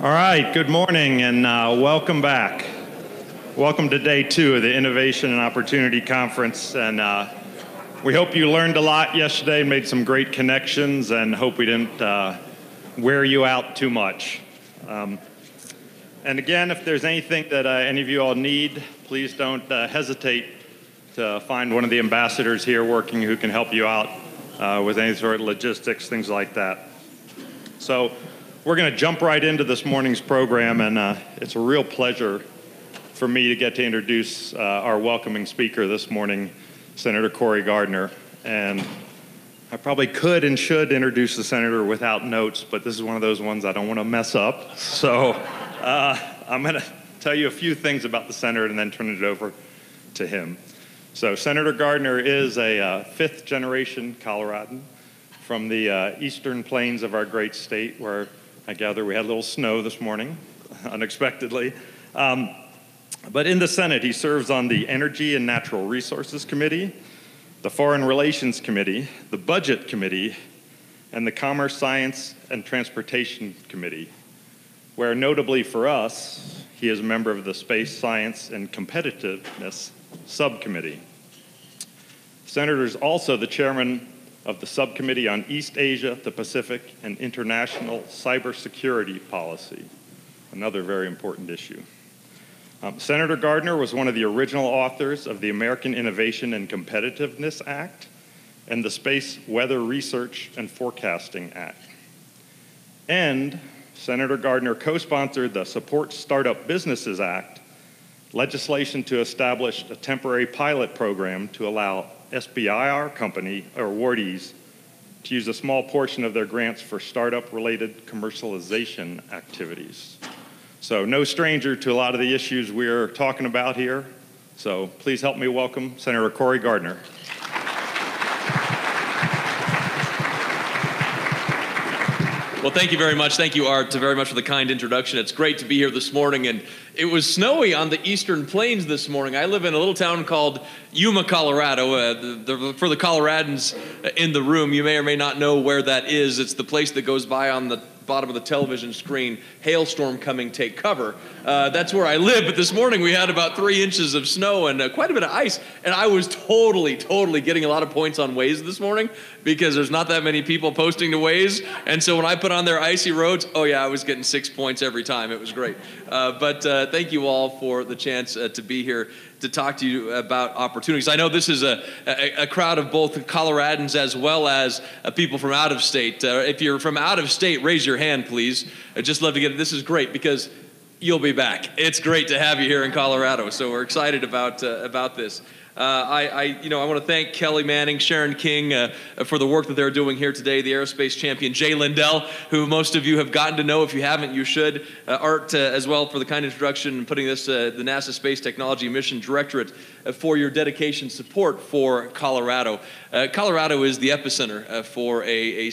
All right, good morning and welcome back. Welcome to day 2 of the Innovation and Opportunity Conference, and we hope you learned a lot yesterday, made some great connections, and hope we didn't wear you out too much. And again, if there's anything that any of you all need, please don't hesitate to find one of the ambassadors here working who can help you out with any sort of logistics, things like that. So we're going to jump right into this morning's program, and it's a real pleasure for me to get to introduce our welcoming speaker this morning, Senator Cory Gardner. And I probably could and should introduce the senator without notes, but this is one of those ones I don't want to mess up. So I'm going to tell you a few things about the senator and then turn it over to him. So Senator Gardner is a fifth-generation Coloradan from the eastern plains of our great state, where I gather we had a little snow this morning, unexpectedly. But in the Senate, he serves on the Energy and Natural Resources Committee, the Foreign Relations Committee, the Budget Committee, and the Commerce, Science, and Transportation Committee, where notably for us, he is a member of the Space, Science, and Competitiveness Subcommittee. The senator is also the chairman of the Subcommittee on East Asia, the Pacific, and International Cybersecurity Policy, another very important issue. Senator Gardner was one of the original authors of the American Innovation and Competitiveness Act and the Space Weather Research and Forecasting Act. And Senator Gardner co-sponsored the Support Startup Businesses Act, legislation to establish a temporary pilot program to allow SBIR company or awardees to use a small portion of their grants for startup-related commercialization activities. So no stranger to a lot of the issues we're talking about here. So please help me welcome Senator Cory Gardner. Well, thank you very much. Thank you, Art, very much for the kind introduction. It's great to be here this morning, and it was snowy on the eastern plains this morning. I live in a little town called Yuma, Colorado. For the Coloradans in the room, you may or may not know where that is. It's the place that goes by on the bottom of the television screen, hailstorm coming, take cover. That's where I live, but this morning we had about 3 inches of snow and quite a bit of ice, and I was totally getting a lot of points on Waze this morning because there's not that many people posting to Waze, and so when I put on their icy roads, oh yeah, I was getting 6 points every time. It was great. But thank you all for the chance to be here to talk to you about opportunities. I know this is a crowd of both Coloradans as well as people from out of state. If you're from out of state, raise your hand, please. I'd just love to get it. This is great because you'll be back. It's great to have you here in Colorado, so we're excited about this. I want to thank Kelly Manning, Sharon King for the work that they're doing here today, the aerospace champion Jay Lindell, who most of you have gotten to know. If you haven't, you should. Art, as well, for the kind introduction and putting this, the NASA Space Technology Mission Directorate, for your dedication support for Colorado. Colorado is the epicenter for a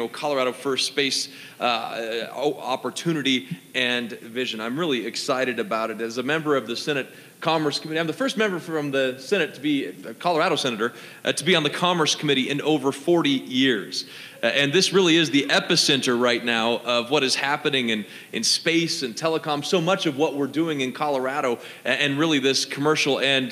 Colorado first space opportunity and vision. I'm really excited about it. As a member of the Senate Commerce Committee, I'm the first member from the Senate to be a Colorado senator to be on the Commerce Committee in over 40 years. And this really is the epicenter right now of what is happening in space and telecom. So much of what we're doing in Colorado and really this commercial and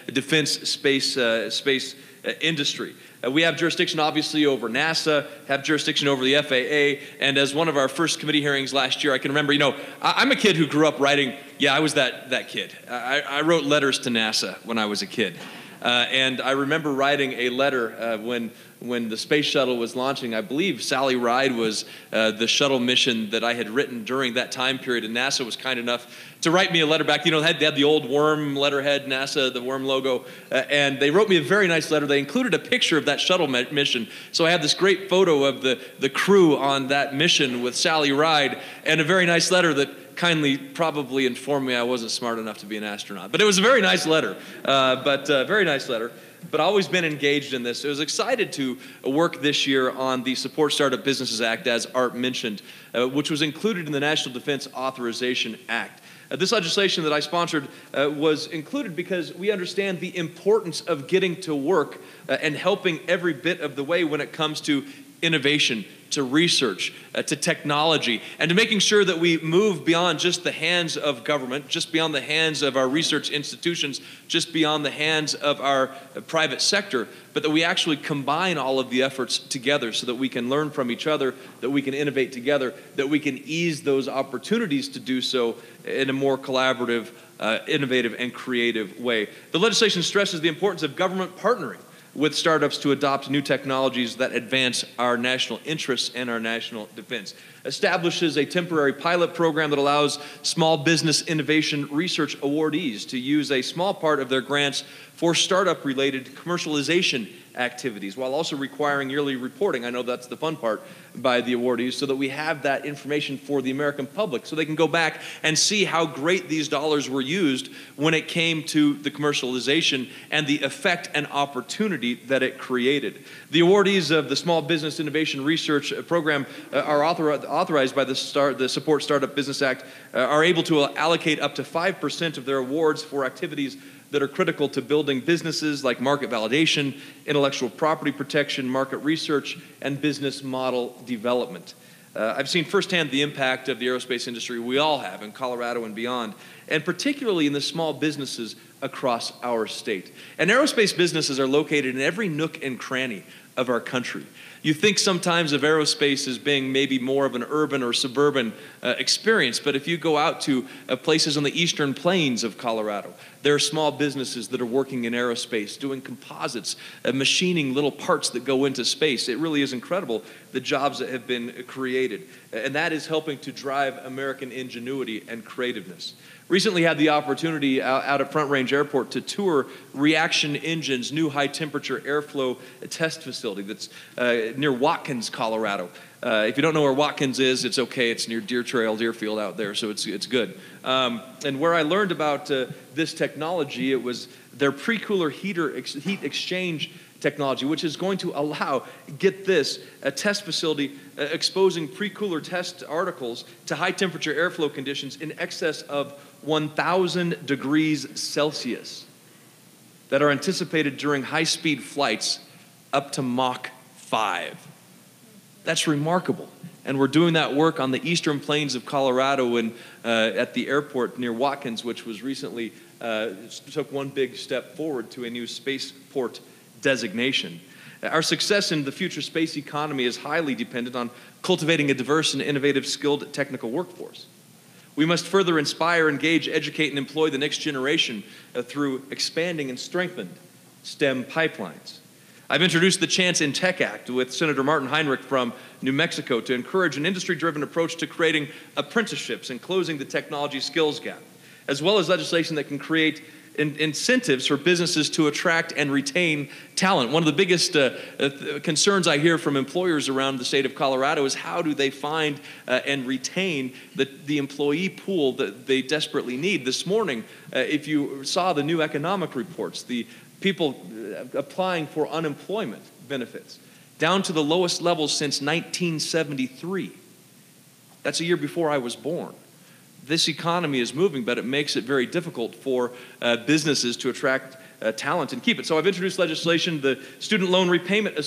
defense space industry. We have jurisdiction, obviously, over NASA, have jurisdiction over the FAA, and as one of our first committee hearings last year, I can remember, I'm a kid who grew up writing, I was that kid. I wrote letters to NASA when I was a kid. And I remember writing a letter when when the space shuttle was launching. I believe Sally Ride was the shuttle mission that I had written during that time period, and NASA was kind enough to write me a letter back. You know, they had the old worm letterhead, NASA, the worm logo, and they wrote me a very nice letter. They included a picture of that shuttle mission, so I have this great photo of the crew on that mission with Sally Ride, and a very nice letter that kindly probably informed me I wasn't smart enough to be an astronaut. But it was a very nice letter, very nice letter. But always been engaged in this. I was excited to work this year on the Support Startup Businesses Act, as Art mentioned, which was included in the National Defense Authorization Act. This legislation that I sponsored was included because we understand the importance of getting to work and helping every bit of the way when it comes to innovation, to research, to technology, and to making sure that we move beyond just the hands of government, just beyond the hands of our research institutions, just beyond the hands of our private sector, but that we actually combine all of the efforts together so that we can learn from each other, that we can innovate together, that we can ease those opportunities to do so in a more collaborative, innovative, and creative way. The legislation stresses the importance of government partnering with startups to adopt new technologies that advance our national interests and our national defense. Establishes a temporary pilot program that allows small business innovation research awardees to use a small part of their grants for startup-related commercialization activities, while also requiring yearly reporting. I know that's the fun part, by the awardees, so that we have that information for the American public, so they can go back and see how great these dollars were used when it came to the commercialization and the effect and opportunity that it created. The awardees of the Small Business Innovation Research Program are authorized by the Support Startup Business Act, are able to allocate up to 5% of their awards for activities that are critical to building businesses like market validation, intellectual property protection, market research, and business model development. I've seen firsthand the impact of the aerospace industry. We all have in Colorado and beyond, and particularly in the small businesses across our state. And aerospace businesses are located in every nook and cranny of our country. You think sometimes of aerospace as being maybe more of an urban or suburban experience, but if you go out to places on the eastern plains of Colorado, there are small businesses that are working in aerospace, doing composites, machining little parts that go into space. It really is incredible, the jobs that have been created. And that is helping to drive American ingenuity and creativeness. Recently had the opportunity out at Front Range Airport to tour Reaction Engine's new high-temperature airflow test facility that's near Watkins, Colorado. If you don't know where Watkins is, it's okay. It's near Deer Trail, Deerfield out there, so it's good. And where I learned about this technology, it was their pre-cooler heat exchange technology, which is going to allow, get this, a test facility exposing pre-cooler test articles to high-temperature airflow conditions in excess of 1,000 degrees Celsius that are anticipated during high-speed flights up to Mach 5. That's remarkable. And we're doing that work on the eastern plains of Colorado and at the airport near Watkins, which was recently took one big step forward to a new spaceport designation. Our success in the future space economy is highly dependent on cultivating a diverse and innovative, skilled technical workforce. We must further inspire, engage, educate, and employ the next generation through expanding and strengthened STEM pipelines. I've introduced the Chance in Tech Act with Senator Martin Heinrich from New Mexico to encourage an industry-driven approach to creating apprenticeships and closing the technology skills gap, as well as legislation that can create incentives for businesses to attract and retain talent. One of the biggest concerns I hear from employers around the state of Colorado is how do they find and retain the employee pool that they desperately need. This morning, if you saw the new economic reports, the people applying for unemployment benefits, down to the lowest levels since 1973. That's a year before I was born. This economy is moving, but it makes it very difficult for businesses to attract talent and keep it. So I've introduced legislation, the Student Loan Repayment the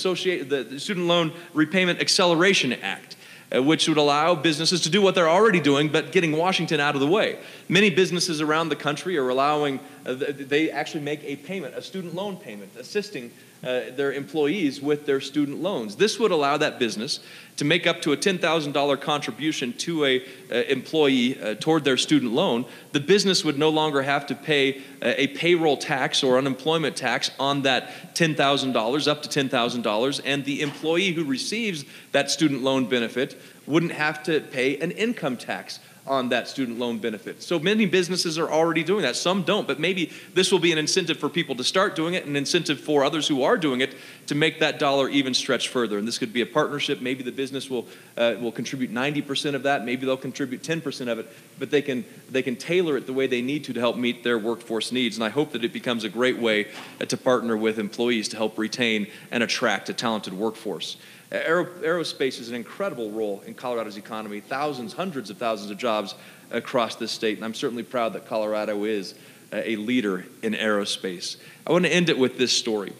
Student Loan Repayment Acceleration Act, which would allow businesses to do what they're already doing, but getting Washington out of the way. Many businesses around the country are allowing, they actually make a payment, a student loan payment, assisting their employees with their student loans. This would allow that business to make up to a $10,000 contribution to a employee toward their student loan. The business would no longer have to pay a payroll tax or unemployment tax on that $10,000, up to $10,000, and the employee who receives that student loan benefit wouldn't have to pay an income tax on that student loan benefit. So many businesses are already doing that. Some don't, but maybe this will be an incentive for people to start doing it, an incentive for others who are doing it to make that dollar even stretch further. And this could be a partnership. Maybe the business will contribute 90% of that. Maybe they'll contribute 10% of it, but they can tailor it the way they need to help meet their workforce needs. And I hope that it becomes a great way to partner with employees to help retain and attract a talented workforce. Aerospace is an incredible role in Colorado's economy, thousands, hundreds of thousands of jobs across this state, and I'm certainly proud that Colorado is a leader in aerospace. I want to end it with this story.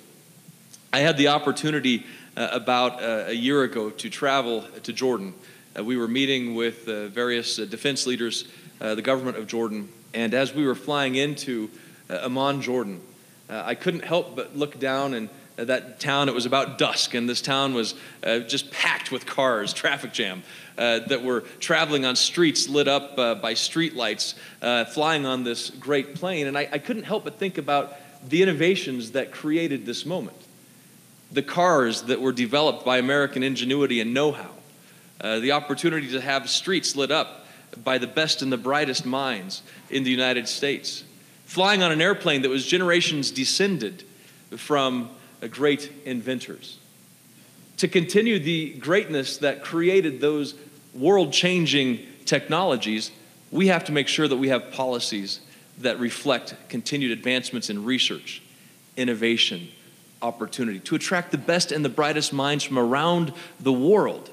I had the opportunity about a year ago to travel to Jordan. We were meeting with various defense leaders, the government of Jordan, and as we were flying into Amman, Jordan, I couldn't help but look down and that town. It was about dusk, and this town was just packed with cars, traffic jam, that were traveling on streets lit up by street lights, flying on this great plane. And I couldn't help but think about the innovations that created this moment. The cars that were developed by American ingenuity and know-how. The opportunity to have streets lit up by the best and the brightest minds in the United States. Flying on an airplane that was generations descended from great inventors. To continue the greatness that created those world-changing technologies, we have to make sure that we have policies that reflect continued advancements in research, innovation, opportunity, to attract the best and the brightest minds from around the world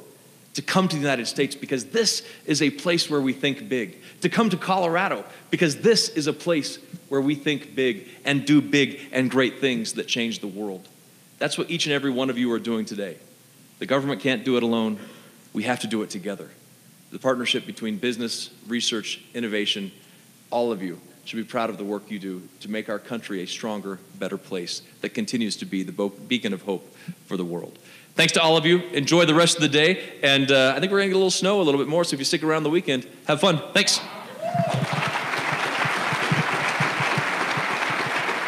to come to the United States, because this is a place where we think big. To come to Colorado, because this is a place where we think big and do big and great things that change the world. That's what each and every one of you are doing today. The government can't do it alone. We have to do it together. The partnership between business, research, innovation, all of you should be proud of the work you do to make our country a stronger, better place that continues to be the beacon of hope for the world. Thanks to all of you. Enjoy the rest of the day. And I think we're going to get a little snow a little bit more, so if you stick around the weekend, have fun. Thanks.